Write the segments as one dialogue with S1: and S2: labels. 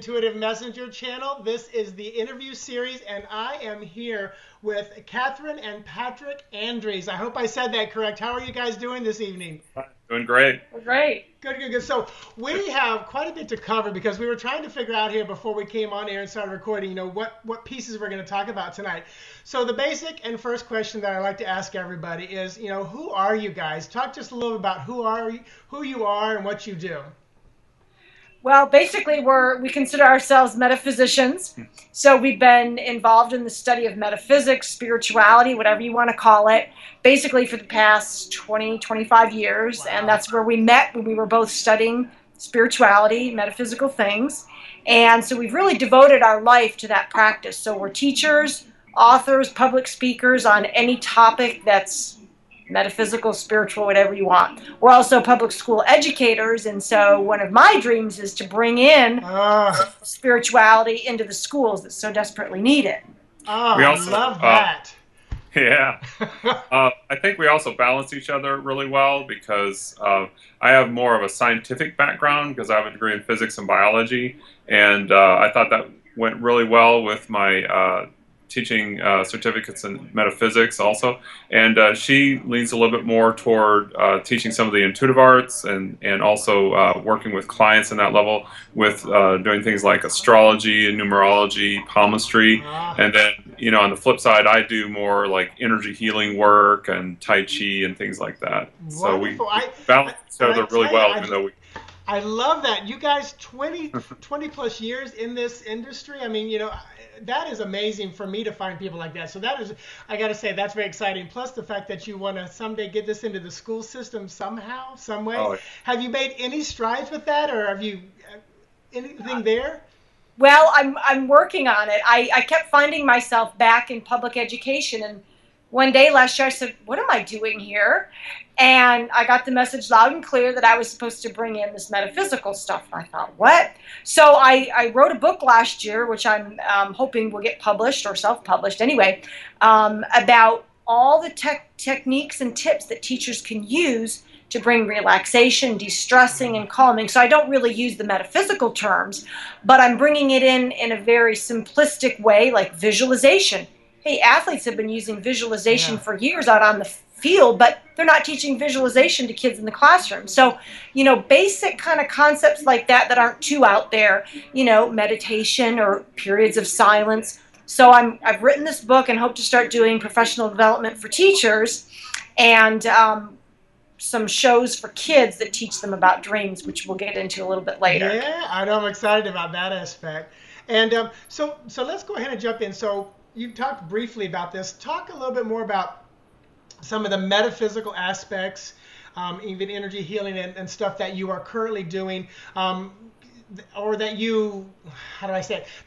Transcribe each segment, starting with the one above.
S1: Intuitive Messenger channel. This is the interview series, and I am here with Kathryn and Patrick Andries. I hope I said that correct. How are you guys doing this evening?
S2: Doing great.
S3: We're great.
S1: Good, good, good. So we have quite a bit to cover because we were trying to figure out here before we came on air and started recording, what pieces we're going to talk about tonight. So the basic and first question that I like to ask everybody is, who are you guys? Talk just a little about who you are and what you do.
S3: Well, basically, we consider ourselves metaphysicians. So we've been involved in the study of metaphysics, spirituality, whatever you want to call it, basically for the past 20, 25 years.
S1: Wow.
S3: And that's where we met when we were both studying spirituality, metaphysical things. And so we've really devoted our life to that practice. So we're teachers, authors, public speakers on any topic that's metaphysical, spiritual, whatever you want. We're also public school educators, and so one of my dreams is to bring in spirituality into the schools that so desperately need it.
S1: Oh, I love that.
S2: Yeah. I think we also balance each other really well because I have more of a scientific background because I have a degree in physics and biology, and I thought that went really well with my teaching certificates in metaphysics also, and she leans a little bit more toward teaching some of the intuitive arts and also working with clients in that level with doing things like astrology and numerology, palmistry, and then on the flip side I do more like energy healing work and Tai Chi and things like that. So we balance each other really well, even though we
S1: I love that. You guys 20 plus years in this industry. I mean, that is amazing for me to find people like that. So that is, I got to say, that's very exciting. Plus the fact that you want to someday get this into the school system somehow, some way. Oh. Have you made any strides with that, or have you anything there?
S3: Well, I'm working on it. I kept finding myself back in public education, and one day last year I said, what am I doing here? And I got the message loud and clear that I was supposed to bring in this metaphysical stuff. And I thought, what? So I wrote a book last year, which I'm hoping will get published or self-published anyway, about all the techniques and tips that teachers can use to bring relaxation, de-stressing, and calming. So I don't really use the metaphysical terms, but I'm bringing it in a very simplistic way, like visualization. Hey, athletes have been using visualization for years out on the field, but they're not teaching visualization to kids in the classroom. So, basic kind of concepts like that aren't too out there, meditation or periods of silence. So I've written this book and hope to start doing professional development for teachers and some shows for kids that teach them about dreams, which we'll get into a little bit later.
S1: Yeah, I know, I'm excited about that aspect. And so let's go ahead and jump in. So you talked briefly about this. Talk a little bit more about some of the metaphysical aspects, even energy healing and stuff that you are currently doing, or that you,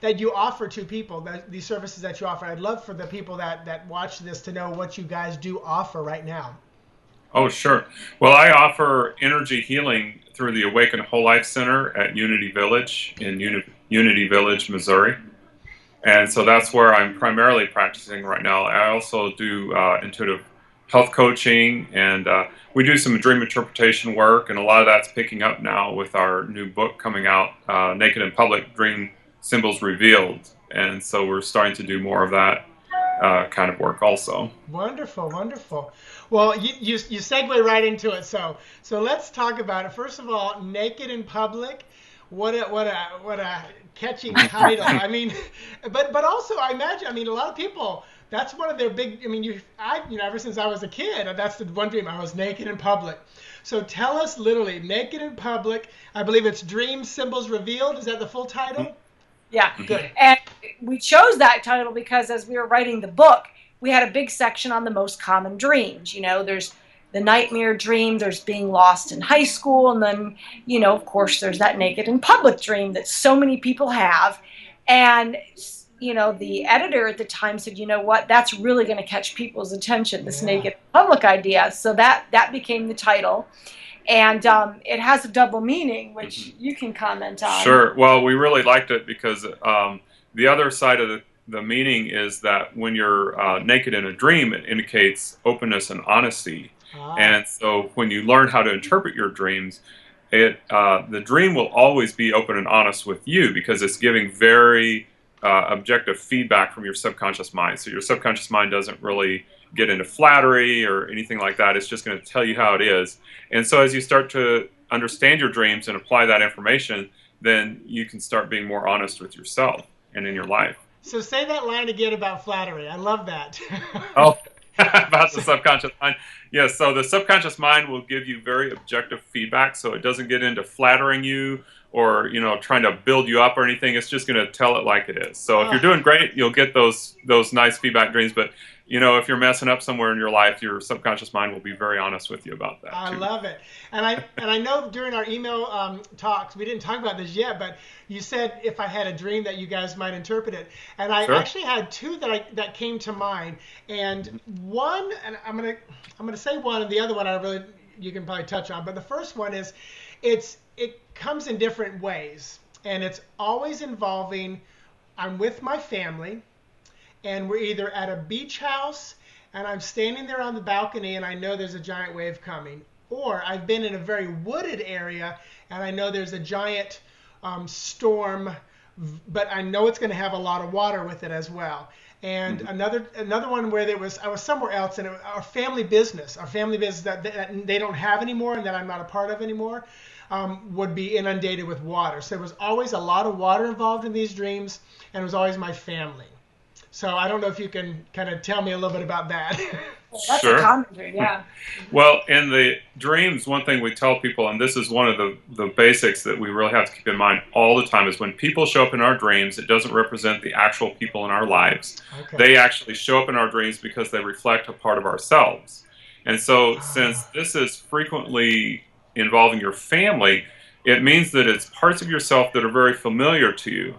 S1: that you offer to people, these services that you offer. I'd love for the people that watch this to know what you guys do offer right now.
S2: Oh, sure. Well, I offer energy healing through the Awaken Whole Life Center at Unity Village in Unity Village, Missouri. And so that's where I'm primarily practicing right now. I also do intuitive health coaching, and we do some dream interpretation work, and a lot of that's picking up now with our new book coming out, Naked in Public, Dream Symbols Revealed. And so we're starting to do more of that kind of work also.
S1: Wonderful, wonderful. Well, you segue right into it. So let's talk about it. First of all, Naked in Public. What a catchy title. I mean, but also I imagine, a lot of people, that's one of their big, ever since I was a kid, that's the one dream. I was naked in public. So tell us literally, Naked in Public, I believe it's Dream Symbols Revealed. Is that the full title?
S3: Yeah.
S1: Good.
S3: And we chose that title because as we were writing the book, we had a big section on the most common dreams. There's the nightmare dream, there's being lost in high school, and then, of course, there's that naked in public dream that so many people have. And the editor at the time said, you know what, that's really going to catch people's attention, this naked public idea. So that became the title. And it has a double meaning, which you can comment on.
S2: Sure. Well, we really liked it because the other side of the meaning is that when you're naked in a dream, it indicates openness and honesty. And so when you learn how to interpret your dreams, the dream will always be open and honest with you because it's giving very objective feedback from your subconscious mind. So your subconscious mind doesn't really get into flattery or anything like that. It's just going to tell you how it is. And so as you start to understand your dreams and apply that information, then you can start being more honest with yourself and in your life.
S1: So say that line again about flattery. I love that.
S2: Oh, about the subconscious mind. Yes, so the subconscious mind will give you very objective feedback, so it doesn't get into flattering you or trying to build you up or anything. It's just going to tell it like it is. So if you're doing great, you'll get those nice feedback dreams. But if you're messing up somewhere in your life, your subconscious mind will be very honest with you about that.
S1: I love it. And I know during our email talks, we didn't talk about this yet, but you said if I had a dream that you guys might interpret it. And I actually had two that came to mind. And one, and I'm gonna say one, and the other one you can probably touch on. But the first one is it comes in different ways, and it's always involving I'm with my family, and we're either at a beach house and I'm standing there on the balcony and I know there's a giant wave coming, or I've been in a very wooded area and I know there's a giant storm, but I know it's going to have a lot of water with it as well. And another one where I was somewhere else, and our family business that they don't have anymore and that I'm not a part of anymore, would be inundated with water. So there was always a lot of water involved in these dreams, and it was always my family. So I don't know if you can kind of tell me a little bit about that.
S3: Well, that's a common dream, yeah.
S2: Well, in the dreams, one thing we tell people, and this is one of the basics that we really have to keep in mind all the time, is when people show up in our dreams, it doesn't represent the actual people in our lives. Okay. They actually show up in our dreams because they reflect a part of ourselves. And so since this is frequently involving your family, it means that it's parts of yourself that are very familiar to you.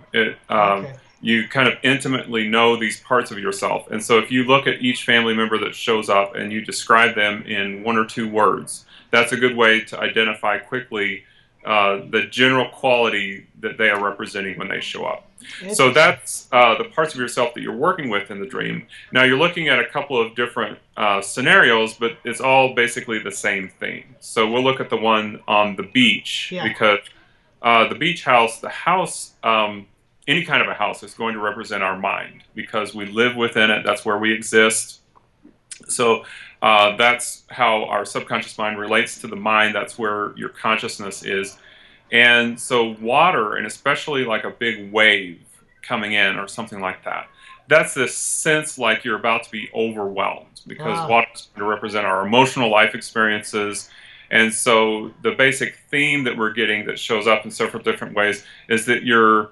S2: You kind of intimately know these parts of yourself. And so if you look at each family member that shows up and you describe them in one or two words, that's a good way to identify quickly the general quality that they are representing when they show up. So that's the parts of yourself that you're working with in the dream. Now you're looking at a couple of different scenarios, but it's all basically the same thing. So we'll look at the one on the beach, because the beach house, any kind of a house is going to represent our mind because we live within it. That's where we exist. So that's how our subconscious mind relates to the mind. That's where your consciousness is. And so water, and especially like a big wave coming in or something like that, that's this sense like you're about to be overwhelmed, because water is going to represent our emotional life experiences. And so the basic theme that we're getting that shows up in several different ways is that you're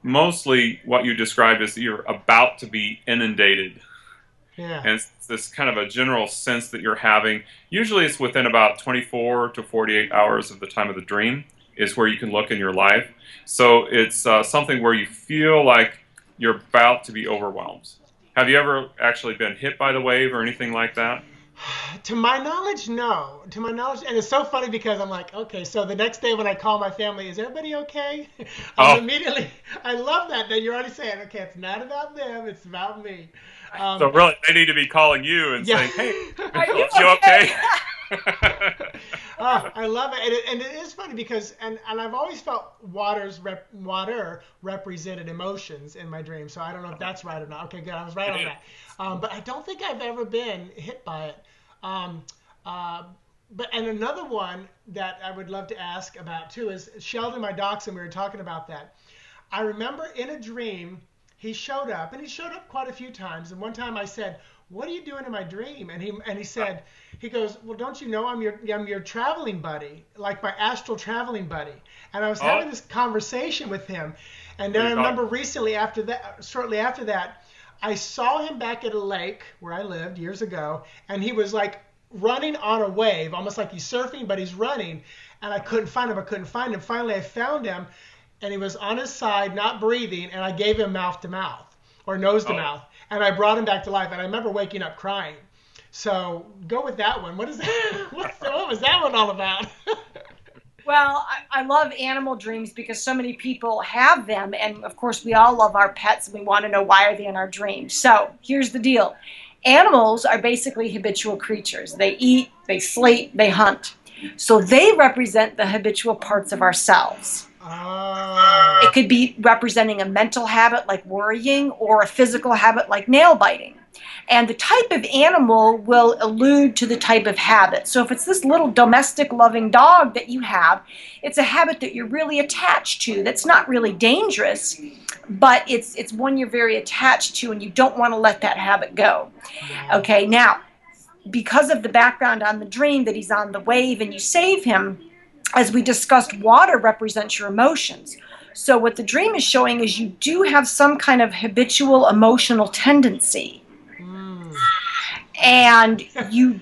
S2: mostly what you described is that you're about to be inundated. Yeah. And it's this kind of a general sense that you're having. Usually it's within about 24 to 48 hours of the time of the dream is where you can look in your life. So it's something where you feel like you're about to be overwhelmed. Have you ever actually been hit by the wave or anything like that?
S1: To my knowledge, no. To my knowledge, and it's so funny because I'm like, okay, so the next day when I call my family, is everybody okay? Immediately, I love that you're already saying, okay, it's not about them, it's about me.
S2: So really, they need to be calling you and saying, hey, are you okay?
S1: I love it. And it is funny because, and I've always felt water represented emotions in my dreams. So I don't know if that's right or not. Okay, good. I was right on that. But I don't think I've ever been hit by it. And another one that I would love to ask about too is Sheldon, my dachshund. We were talking about that. I remember in a dream, he showed up, and he showed up quite a few times. And one time I said, "What are you doing in my dream?" And he said, he goes, "Well, don't you know I'm your traveling buddy, like my astral traveling buddy." And I was having this conversation with him, and then I remember recently shortly after that, I saw him back at a lake where I lived years ago, and he was like running on a wave, almost like he's surfing, but he's running, and I couldn't find him. Finally, I found him, and he was on his side, not breathing, and I gave him mouth to mouth or nose to mouth, and I brought him back to life. And I remember waking up crying. So go with that one. What is that? What was that one all about?
S3: Well, I love animal dreams because so many people have them. And of course, we all love our pets, and we want to know why are they in our dreams. So here's the deal. Animals are basically habitual creatures. They eat, they sleep, they hunt. So they represent the habitual parts of ourselves.
S1: Oh.
S3: It could be representing a mental habit like worrying, or a physical habit like nail biting. And the type of animal will allude to the type of habit. So if it's this little domestic loving dog that you have, it's a habit that you're really attached to, that's not really dangerous, but it's one you're very attached to, and you don't want to let that habit go.
S1: Wow.
S3: Okay, now, because of the background on the dream that he's on the wave and you save him, as we discussed, water represents your emotions. So what the dream is showing is you do have some kind of habitual emotional tendency.
S1: Mm.
S3: And you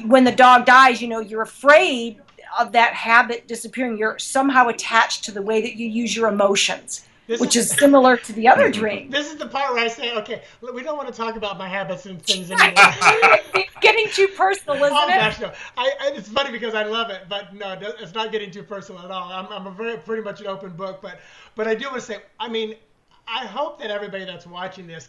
S3: when the dog dies, you're afraid of that habit disappearing. You're somehow attached to the way that you use your emotions, which is similar to the other dream.
S1: This is the part where I say, okay, we don't want to talk about my habits and things anymore.
S3: It's getting too personal, isn't
S1: Oh
S3: it?
S1: gosh, no. It's funny because I love it, but no, it's not getting too personal at all. I'm pretty much an open book, but I do want to say, I mean, I hope that everybody that's watching this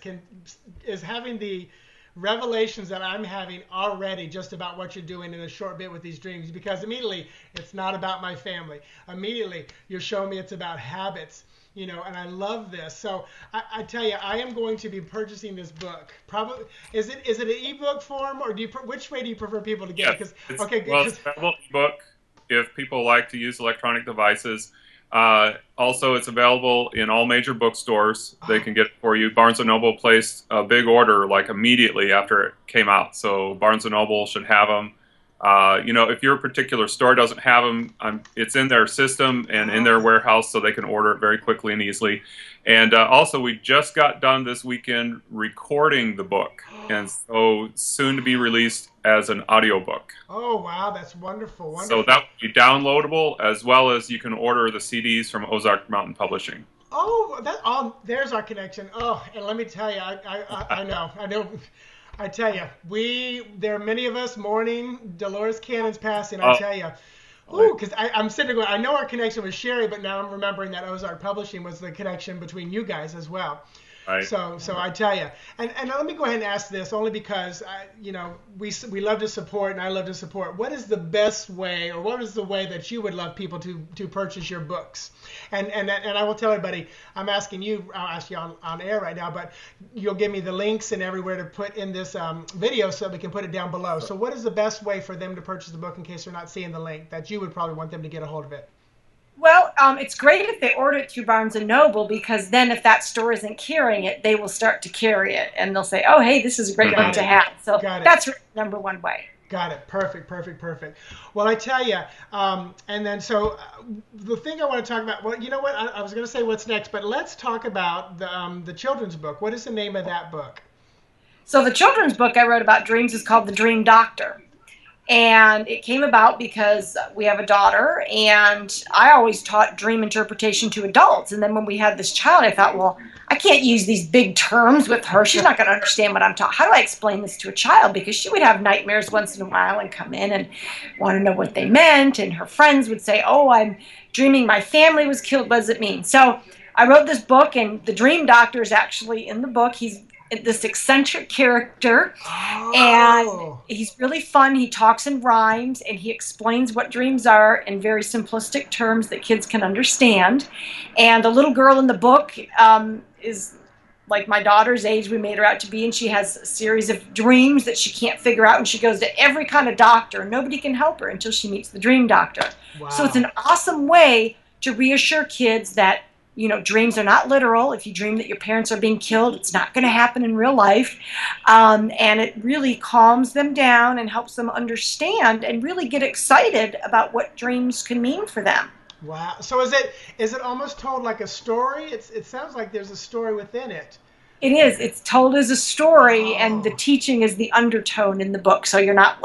S1: is having the revelations that I'm having already just about what you're doing in a short bit with these dreams, because immediately it's not about my family. Immediately you're showing me it's about habits. And I love this. So I tell you, I am going to be purchasing this book. Probably is it an ebook form, or which way do you prefer people to get it?
S2: Yes,
S1: It's
S2: available ebook if people like to use electronic devices. Also, it's available in all major bookstores. They can get it for you. Barnes & Noble placed a big order like immediately after it came out, so Barnes & Noble should have them. If your particular store doesn't have them, it's in their system and in their warehouse, so they can order it very quickly and easily. And also, we just got done this weekend recording the book, and so soon to be released as an audiobook.
S1: Oh, wow, that's wonderful.
S2: So that will be downloadable, as well as you can order the CDs from Ozark Mountain Publishing.
S1: Oh, there's our connection. Oh, and let me tell you, I know. I tell you, there are many of us mourning Dolores Cannon's passing. I tell you, because I'm sitting there going, I know our connection was Sherry, but now I'm remembering that Ozark Publishing was the connection between you guys as well.
S2: Right.
S1: So I tell you, and let me go ahead and ask this, only because we love to support, and I love to support. What is the best way, or what is the way that you would love people to purchase your books? And I will tell everybody, I'll ask you on air right now, but you'll give me the links and everywhere to put in this video so that we can put it down below. So what is the best way for them to purchase the book in case they're not seeing the link that you would probably want them to get a hold of it?
S3: Well, it's great if they order it through Barnes & Noble, because then if that store isn't carrying it, they will start to carry it. And they'll say, oh, hey, this is a great book to have. So that's number one way.
S1: Got it. Perfect. Well, I tell you, and then the thing I want to talk about, well, you know what? I was going to say what's next, but let's talk about the children's book. What is the name of that book?
S3: So the children's book I wrote about dreams is called The Dream Doctor. And it came about because we have a daughter, and I always taught dream interpretation to adults. And then when we had this child, I thought, well, I can't use these big terms with her. She's not going to understand what I'm talking. How do I explain this to a child? Because she would have nightmares once in a while and come in and want to know what they meant. And her friends would say, oh, I'm dreaming my family was killed. What does it mean? So I wrote this book, and the dream doctor is actually in the book. He's this eccentric character, and he's really fun. He talks in rhymes, and he explains what dreams are in very simplistic terms that kids can understand. And the little girl in the book is like my daughter's age. We made her out to be, and she has a series of dreams that she can't figure out, and she goes to every kind of doctor. Nobody can help her until she meets the dream doctor. Wow. So it's an awesome way to reassure kids that dreams are not literal. If you dream that your parents are being killed, it's not going to happen in real life. And it really calms them down and helps them understand and really get excited about what dreams can mean for them.
S1: Wow. So is it almost told like a story? It sounds like there's a story within it.
S3: It is. It's told as a story, and the teaching is the undertone in the book. So you're not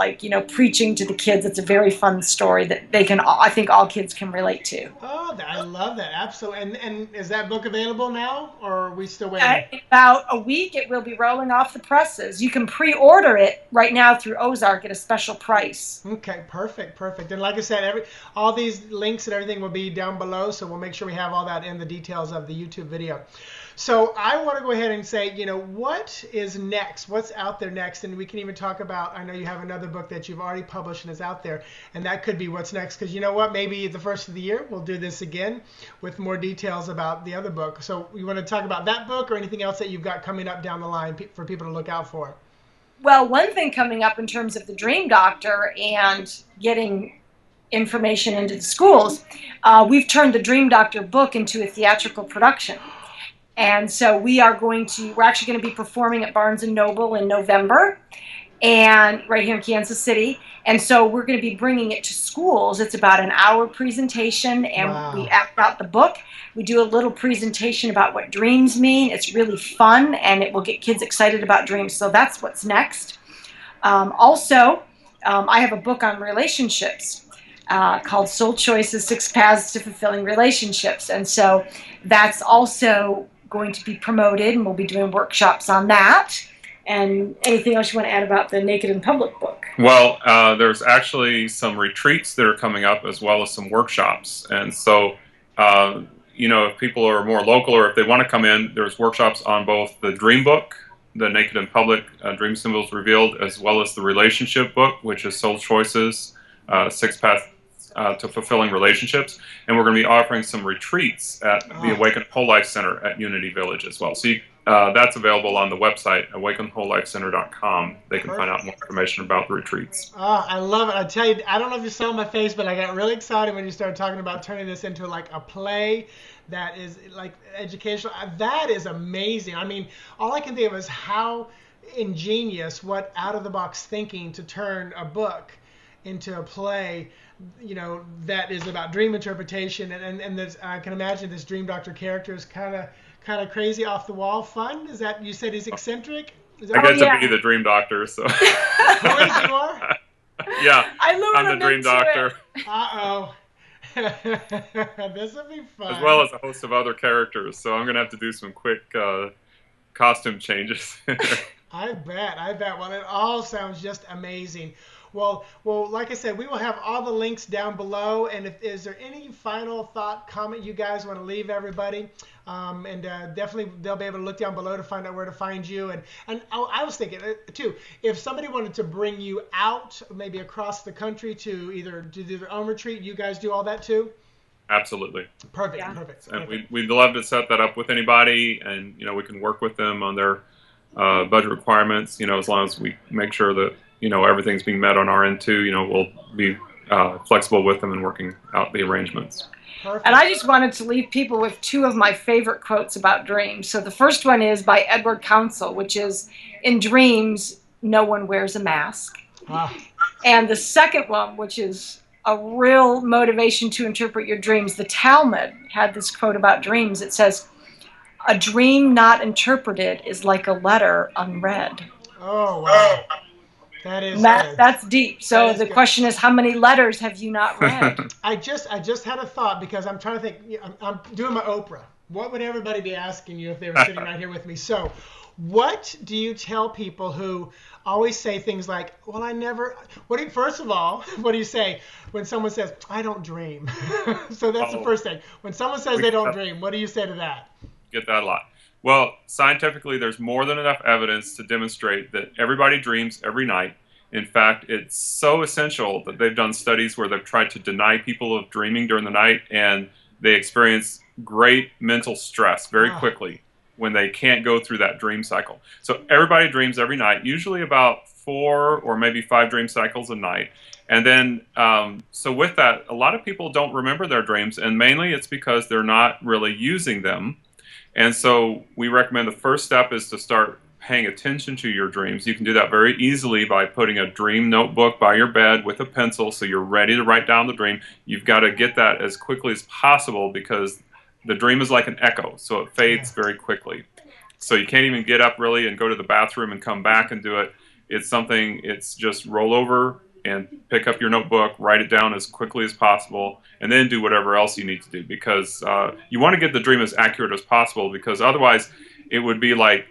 S3: preaching to the kids. It's a very fun story that I think all kids can relate to.
S1: Oh, I love that. Absolutely. And is that book available now, or are we still waiting?
S3: In about a week, it will be rolling off the presses. You can pre-order it right now through Ozark at a special price.
S1: Okay, perfect. And like I said, all these links and everything will be down below, so we'll make sure we have all that in the details of the YouTube video. So I want to go ahead and say, what is next? What's out there next? And we can even talk about, I know you have another book that you've already published and is out there, and that could be what's next. Because you know what? Maybe the first of the year we'll do this again with more details about the other book. So you want to talk about that book or anything else that you've got coming up down the line for people to look out for?
S3: Well, one thing coming up in terms of the Dream Doctor and getting information into the schools, we've turned the Dream Doctor book into a theatrical production. And so we're actually going to be performing at Barnes & Noble in November, and right here in Kansas City. And so we're going to be bringing it to schools. It's about an hour presentation, and
S1: Wow.
S3: we act out the book. We do a little presentation about what dreams mean. It's really fun, and it will get kids excited about dreams. So that's what's next. Also, I have a book on relationships called Soul Choices, 6 Paths to Fulfilling Relationships. And so that's also going to be promoted, and we'll be doing workshops on that. And anything else you want to add about the Naked in Public book?
S2: Well, there's actually some retreats that are coming up as well as some workshops. And so, if people are more local or if they want to come in, there's workshops on both the Dream book, the Naked in Public, Dream Symbols Revealed, as well as the Relationship book, which is Soul Choices, 6 Paths to Fulfilling Relationships. And we're going to be offering some retreats at the Awakened Whole Life Center at Unity Village as well. So that's available on the website, awakenedwholelifecenter.com. They can find out more information about the retreats.
S1: Oh, I love it. I tell you, I don't know if you saw my face, but I got really excited when you started talking about turning this into like a play that is like educational. That is amazing. I mean, all I can think of is how ingenious, what out-of-the-box thinking to turn a book into a play, that is about dream interpretation. And this, I can imagine this Dream Doctor character is kind of crazy, off the wall, fun. Is that, you said he's eccentric?
S2: I get to be the Dream Doctor, so.
S1: Who is you are?
S2: Yeah,
S3: I'm
S2: the Dream Doctor.
S1: Uh-oh. This will be fun.
S2: As well as a host of other characters, so I'm going to have to do some quick costume changes.
S1: I bet. Well, it all sounds just amazing. Well, like I said, we will have all the links down below. And is there any final thought, comment you guys want to leave everybody? Definitely they'll be able to look down below to find out where to find you. And I was thinking too, if somebody wanted to bring you out, maybe across the country to either do their own retreat, you guys do all that too?
S2: Absolutely.
S1: Perfect.
S3: Yeah.
S1: Perfect.
S2: And we'd love to set that up with anybody, and we can work with them on their budget requirements. As long as we make sure that everything's being met on our end too. We'll be flexible with them and working out the arrangements.
S1: Perfect.
S3: And I just wanted to leave people with 2 of my favorite quotes about dreams. So the first one is by Edward Council, which is, "In dreams, no one wears a mask." And the second one, which is a real motivation to interpret your dreams, the Talmud had this quote about dreams. It says, "A dream not interpreted is like a letter unread."
S1: Oh, wow. That is
S3: that's deep. So the
S1: good.
S3: question is, how many letters have you not read?
S1: I just had a thought, because I'm trying to think. I'm doing my Oprah. What would everybody be asking you if they were sitting right here with me? So, what do you tell people who always say things like, "Well, I never"? First of all, what do you say when someone says, "I don't dream"? So that's the first thing. When someone says they don't dream, what do you say to that?
S2: Get that a lot. Well, scientifically, there's more than enough evidence to demonstrate that everybody dreams every night. In fact, it's so essential that they've done studies where they've tried to deny people of dreaming during the night, and they experience great mental stress very quickly when they can't go through that dream cycle. So everybody dreams every night, usually about 4 or maybe 5 dream cycles a night. And then, so with that, a lot of people don't remember their dreams, and mainly it's because they're not really using them. And so we recommend the first step is to start paying attention to your dreams. You can do that very easily by putting a dream notebook by your bed with a pencil, so you're ready to write down the dream. You've got to get that as quickly as possible, because the dream is like an echo, so it fades very quickly. So you can't even get up really and go to the bathroom and come back and do it. It's just roll over and pick up your notebook, write it down as quickly as possible, and then do whatever else you need to do, because you want to get the dream as accurate as possible, because otherwise it would be like,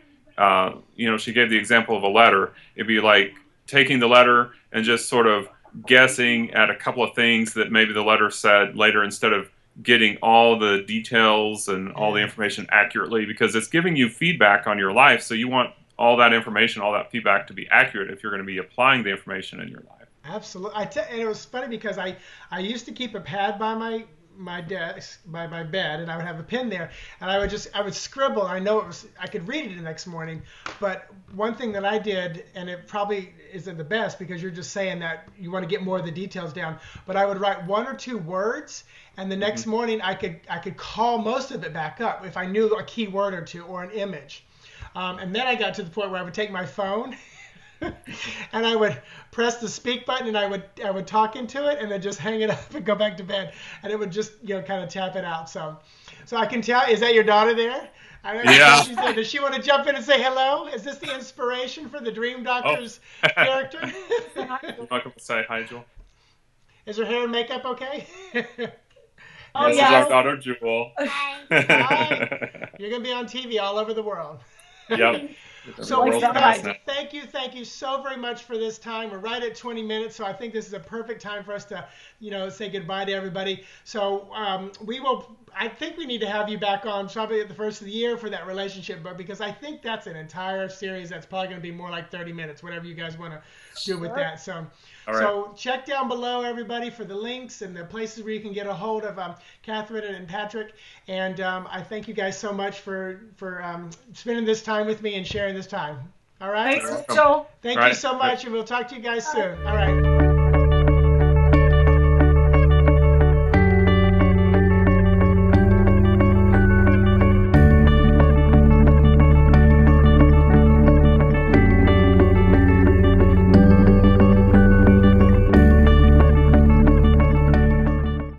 S2: she gave the example of a letter. It'd be like taking the letter and just sort of guessing at a couple of things that maybe the letter said later, instead of getting all the details and all the information accurately, because it's giving you feedback on your life. So you want all that information, all that feedback to be accurate if you're going to be applying the information in your life.
S1: Absolutely. And it was funny because I used to keep a pad by my desk, by my bed, and I would have a pen there, and I would scribble. I know I could read it the next morning, but one thing that I did, and it probably isn't the best because you're just saying that you want to get more of the details down, but I would write 1 or 2 words, and the next morning I could call most of it back up if I knew a key word or two or an image. And then I got to the point where I would take my phone and I would press the speak button, and I would talk into it, and then just hang it up and go back to bed, and it would just kind of tap it out. So I can tell. Is that your daughter there? I don't know.
S2: Yeah.
S1: She's there. Does she want to jump in and say hello? Is this the inspiration for the Dream Doctor's character?
S2: You're welcome to say hi, Jewel.
S1: Is her hair and makeup okay?
S3: Oh,
S2: This is
S3: yeah.
S2: our daughter, Jewel.
S1: Hi. You're gonna be on TV all over the world.
S2: Yep.
S1: So
S3: Like that.
S1: guys, thank you so very much for this time. We're right at 20 minutes, so I think this is a perfect time for us to, say goodbye to everybody. So I think we need to have you back on probably at the first of the year for that relationship, but because I think that's an entire series that's probably going to be more like 30 minutes, whatever you guys want to do with that. So,
S2: All right.
S1: So check down below, everybody, for the links and the places where you can get a hold of Kathryn and Patrick. And I thank you guys so much for spending this time with me and sharing this time. All right?
S3: Thanks, Joel.
S1: Thank
S2: All
S1: you
S2: right.
S1: so much, and we'll talk to you guys soon. All right.